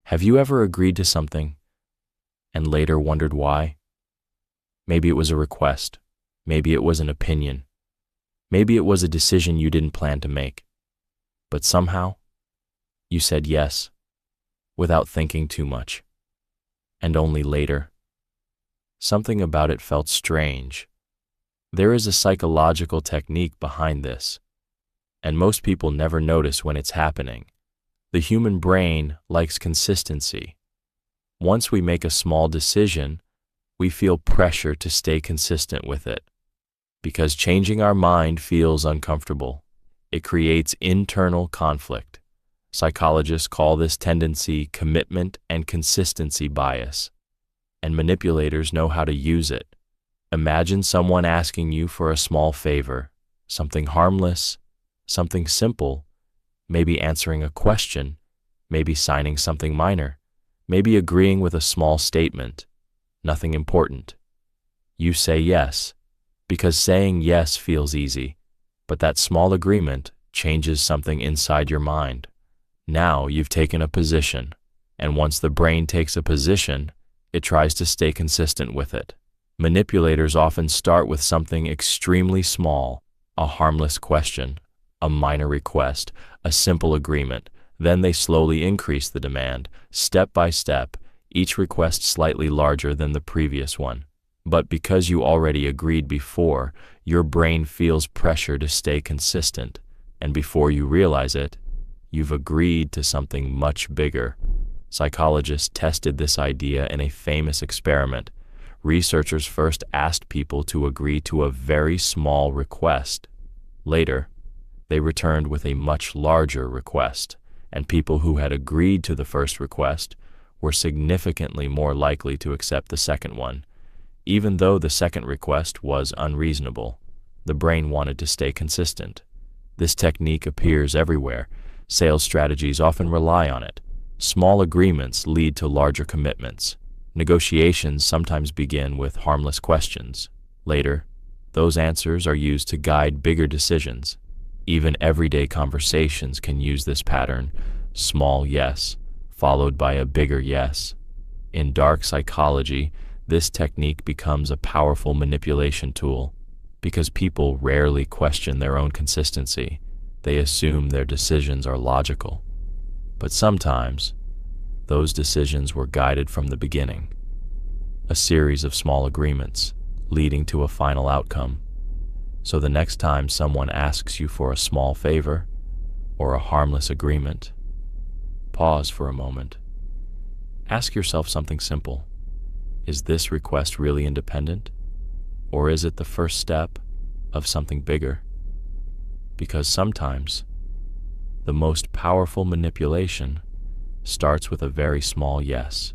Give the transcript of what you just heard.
Have you ever agreed to something and later wondered why? Maybe it was a request. Maybe it was an opinion. Maybe it was a decision you didn't plan to make. But somehow, you said yes, without thinking too much. And only later, something about it felt strange. There is a psychological technique behind this, and most people never notice when it's happening. The human brain likes consistency. Once we make a small decision, we feel pressure to stay consistent with it. Because changing our mind feels uncomfortable. It creates internal conflict. Psychologists call this tendency commitment and consistency bias, and manipulators know how to use it. Imagine someone asking you for a small favor, something harmless, something simple, maybe answering a question, maybe signing something minor, maybe agreeing with a small statement, nothing important. You say yes, because saying yes feels easy, but that small agreement changes something inside your mind. Now you've taken a position, and once the brain takes a position, it tries to stay consistent with it. Manipulators often start with something extremely small, a harmless question, a minor request, a simple agreement. Then they slowly increase the demand, step by step, each request slightly larger than the previous one. But because you already agreed before, your brain feels pressure to stay consistent, and before you realize it, you've agreed to something much bigger. Psychologists tested this idea in a famous experiment. Researchers first asked people to agree to a very small request. Later, they returned with a much larger request, and people who had agreed to the first request were significantly more likely to accept the second one. Even though the second request was unreasonable, the brain wanted to stay consistent. This technique appears everywhere. Sales strategies often rely on it. Small agreements lead to larger commitments. Negotiations sometimes begin with harmless questions. Later, those answers are used to guide bigger decisions. Even everyday conversations can use this pattern: small yes, followed by a bigger yes. In dark psychology, this technique becomes a powerful manipulation tool. Because people rarely question their own consistency, they assume their decisions are logical. But sometimes, those decisions were guided from the beginning. A series of small agreements leading to a final outcome. So the next time someone asks you for a small favor or a harmless agreement, pause for a moment. Ask yourself something simple. Is this request really independent? Or is it the first step of something bigger? Because sometimes, the most powerful manipulation starts with a very small yes.